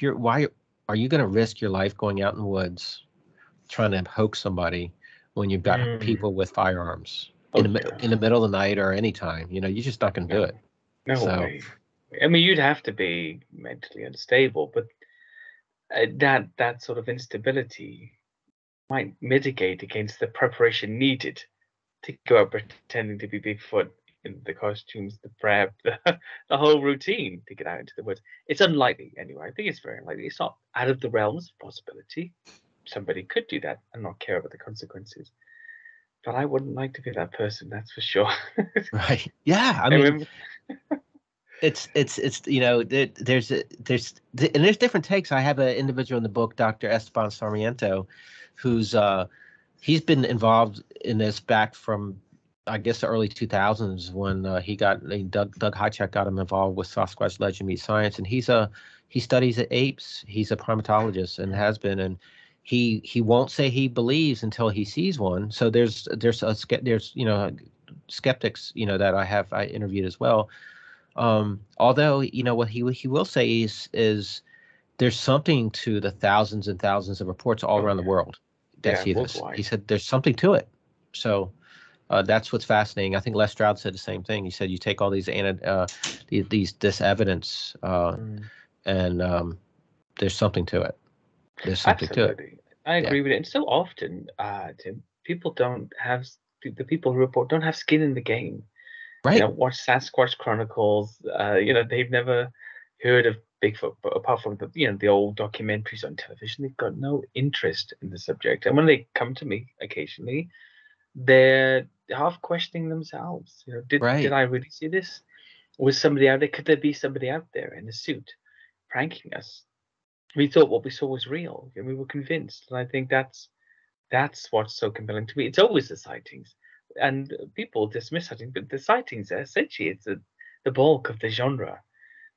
why are you going to risk your life going out in the woods trying to hoax somebody when you've got Mm. people with firearms Oh yeah. in the middle of the night or anytime? You're just not going to do No, it. no So way. I mean, you'd have to be mentally unstable, but that sort of instability might mitigate against the preparation needed to go out pretending to be Bigfoot in the costumes, the prep, the whole routine to get out into the woods. It's unlikely anyway. I think it's very unlikely. It's not out of the realms of possibility. Somebody could do that and not care about the consequences. But I wouldn't like to be that person, that's for sure. right, yeah. I I mean, remember, it's and there's different takes. I have an individual in the book, Dr. Esteban Sarmiento, who's he's been involved in this back from, I guess, the early 2000s when Doug Hychak got him involved with Sasquatch Legend Meets Science, and he studies apes. He's a primatologist and has been, and he won't say he believes until he sees one. So there's skeptics that I interviewed as well. Although what he will say is there's something to the thousands and thousands of reports all oh around the yeah, world that yeah, see this. He worldwide. said there's something to it. So that's what's fascinating. I think Les Stroud said the same thing. He said you take all this evidence, Mm. and there's something to it. There's something to it. Absolutely. I Yeah. agree with it. And so often, Tim, people don't have the people who report don't have skin in the game. Right. Watch Sasquatch Chronicles. They've never heard of Bigfoot, but apart from the old documentaries on television, they've got no interest in the subject. And when they come to me occasionally, they're half questioning themselves. Did Right. I really see this? Was somebody out there? Could there be somebody out there in a suit pranking us? We thought what we saw was real, and we were convinced. And I think that's what's so compelling to me. It's always the sightings, and people dismiss sightings, but the sightings are essentially it's the bulk of the genre,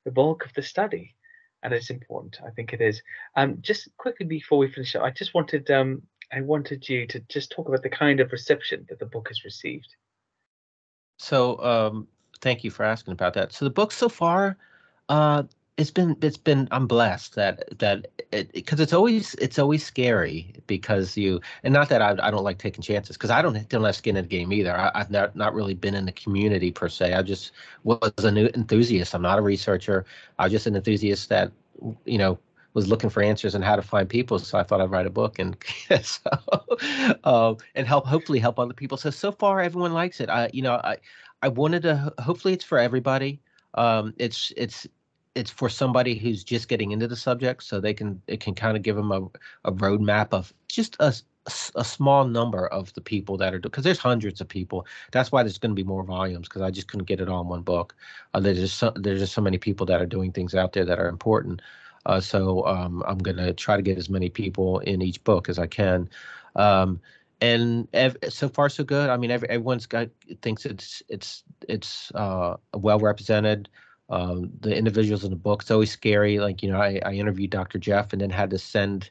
the bulk of the study, and it's important. I think it is. Just quickly before we finish up, I wanted you to just talk about the kind of reception that the book has received. So thank you for asking about that. So the book so far, uh, it's been I'm blessed that because it's always scary because and not that I don't like taking chances because I don't have skin in the game either. I've not really been in the community per se. I just was an enthusiast. I'm not a researcher. I was just an enthusiast that you know was looking for answers on how to find people. So I thought I'd write a book and and hopefully help other people. So far everyone likes it. I wanted to. Hopefully, it's for everybody. It's for somebody who's just getting into the subject, so it can kind of give them a roadmap of just a small number of the people that are because there's hundreds of people. That's why there's going to be more volumes because I just couldn't get it all in one book. There's just so many people that are doing things out there that are important. I'm going to try to get as many people in each book as I can. Um, and so far so good. I mean, everyone's got thinks it's well represented. The individuals in the book. It's always scary. Like I interviewed Dr. Jeff and then had to send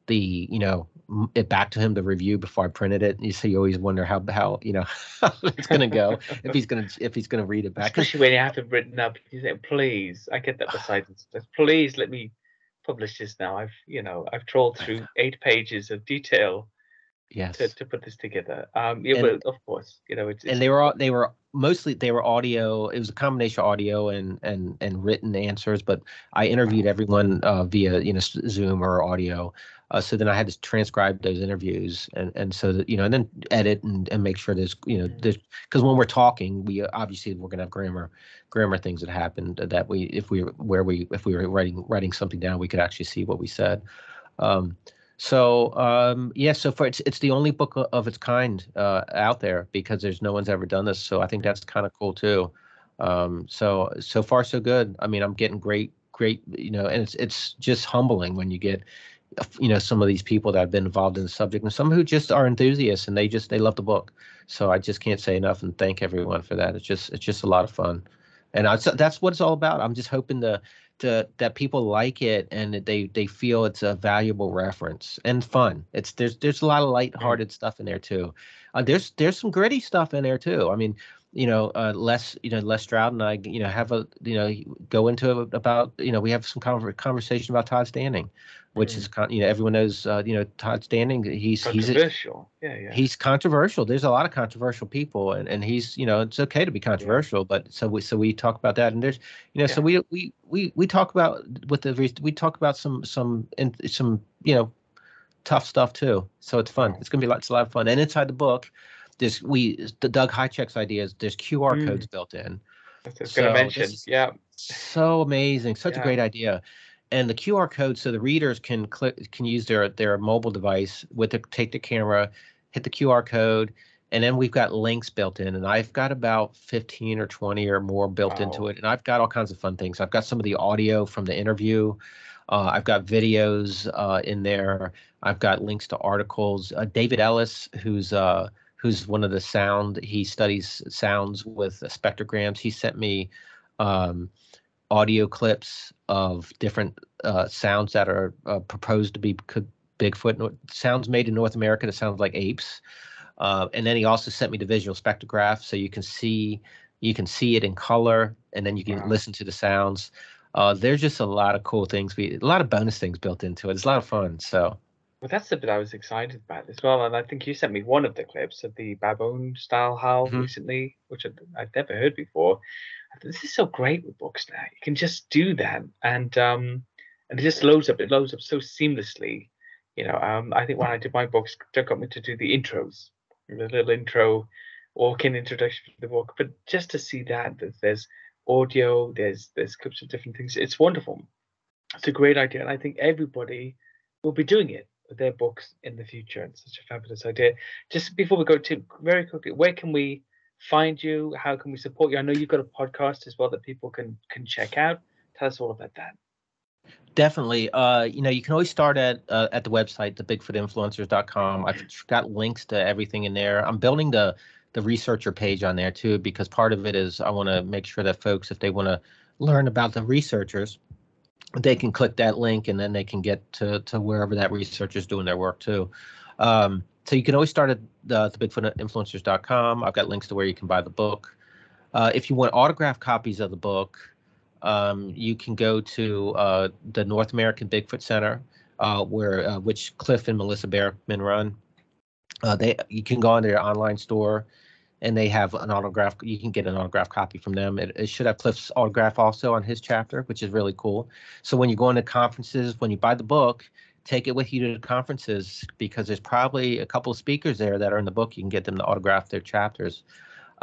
it back to him the review before I printed it. You always wonder how how it's gonna go if he's gonna read it back. 'Cause, Especially when you have it written up, you say, "Please," I get that beside it. Please let me publish this now. I've trawled through 8 pages of detail to yes. to put this together. Yeah, And but of course, it's and they important. were mostly they were audio. It was a combination of audio and written answers, but I interviewed Wow. everyone via Zoom or audio. So then I had to transcribe those interviews and so that and then edit and make sure Mm. there's because when we're talking we're gonna have grammar things that happened that if we were writing something down we could actually see what we said. Um, So yeah, so far it's the only book of its kind out there because there's no one's ever done this. So I think Mm. that's kind of cool too. So far so good. I mean, I'm getting great, and it's just humbling when you get some of these people that have been involved in the subject and some who just are enthusiasts and they love the book. So I just can't say enough and thank everyone for that. It's just a lot of fun, and that's what it's all about. I'm just hoping to that people like it and that they feel it's a valuable reference and fun. There's a lot of Mm. lighthearted stuff in there too. There's some gritty stuff in there too. I mean, Les Stroud and I, have a, go into about, we have some conversation about Todd Standing, which is, Mm. everyone knows, Todd Standing. Controversial. Yeah, yeah. He's controversial. There's a lot of controversial people, and he's, it's okay to be Yeah. controversial, but so we talk about that, and there's, so Yeah. we talk about we talk about some tough stuff too. So it's fun. Wow. It's gonna be it's a lot of fun. And inside the book, the Doug Highcheck's ideas. There's QR codes Mm. built in. That's what I was going to So this mention. is Yeah. so amazing, such a Yeah. great idea. And the QR code, so the readers can use their mobile device take the camera, hit the QR code, and then we've got links built in. And I've got about 15 or 20 or more built into Wow. it. And I've got all kinds of fun things. I've got some of the audio from the interview. I've got videos in there. I've got links to articles. David Ellis, who's one of the he studies sounds with spectrograms. He sent me um, audio clips of different sounds that are proposed to be Bigfoot sounds made in North America that sounds like apes. And then he also sent me the visual spectrograph, so you can see it in color, and then you can Wow. listen to the sounds. There's just a lot of cool things, a lot of bonus things built into it. It's a lot of fun. So Well, that's the bit I was excited about as well. And I think you sent me one of the clips of the baboon style howl mhm. recently, which I'd never heard before. I thought, this is so great with books now. You can just do that, and it just loads up. It loads up so seamlessly. I think when I did my books, they got me to do the intros, the little intro, walk-in introduction to the book. But just to see that there's audio, there's clips of different things. It's wonderful. It's a great idea, and I think everybody will be doing it with their books in the future. It's such a fabulous idea. Just before we go to very quickly, where can we find you? How can we support you? I know you've got a podcast as well that people can check out. Tell us all about that. Definitely. You can always start at the website, the bigfootinfluencers.com. I've got links to everything in there. I'm building the researcher page on there too, because part of it is I want to make sure that folks, if they want to learn about the researchers, they can click that link and then they can get to wherever that researcher is doing their work too. So you can always start at the bigfootinfluencers.com. I've got links to where you can buy the book. If you want autographed copies of the book, you can go to the North American Bigfoot Center, which Cliff and Melissa Bearman run. You can go on their online store, and they have an autograph. You can get an autograph copy from them. It should have Cliff's autograph also on his chapter, which is really cool. So when you go into conferences, when you buy the book, take it with you to the conferences because there's probably a couple of speakers there that are in the book. You can get them to autograph their chapters.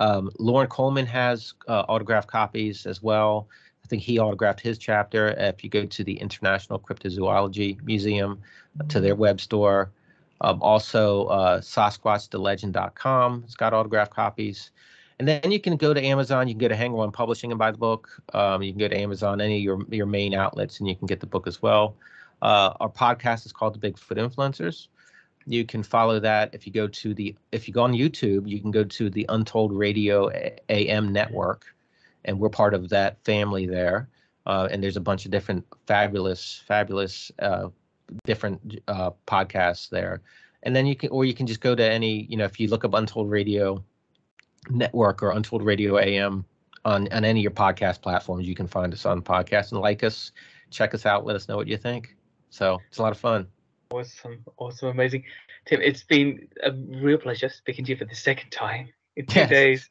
Lauren Coleman has autographed copies as well. I think he autographed his chapter. If you go to the International Cryptozoology Museum, to their web store, also SasquatchTheLegend.com has got autographed copies. And then you can go to Amazon. You can go to Hanger One Publishing and buy the book. You can go to Amazon, any of your main outlets, and you can get the book as well. Our podcast is called The Bigfoot Influencers. You can follow that if you go on YouTube, you can go to the Untold Radio AM network, and we're part of that family there. And there's a bunch of different fabulous different podcasts there. And then you can just go to any, if you look up Untold Radio Network or Untold Radio AM on any of your podcast platforms, you can find us on podcast and like us, check us out, let us know what you think. So it's a lot of fun. Awesome, awesome, amazing. Tim, it's been a real pleasure speaking to you for the second time in two Yes, days.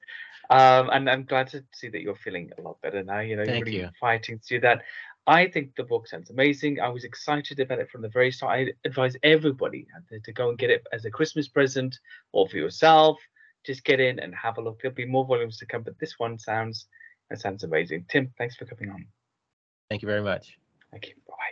And I'm glad to see that you're feeling a lot better now. You're thank really you. fighting through that. I think the book sounds amazing. I was excited about it from the very start. I advise everybody out there to go and get it as a Christmas present or for yourself. Just get in and have a look. There'll be more volumes to come, but this one sounds amazing. Tim, thanks for coming on. Thank you very much. Thank you. Bye.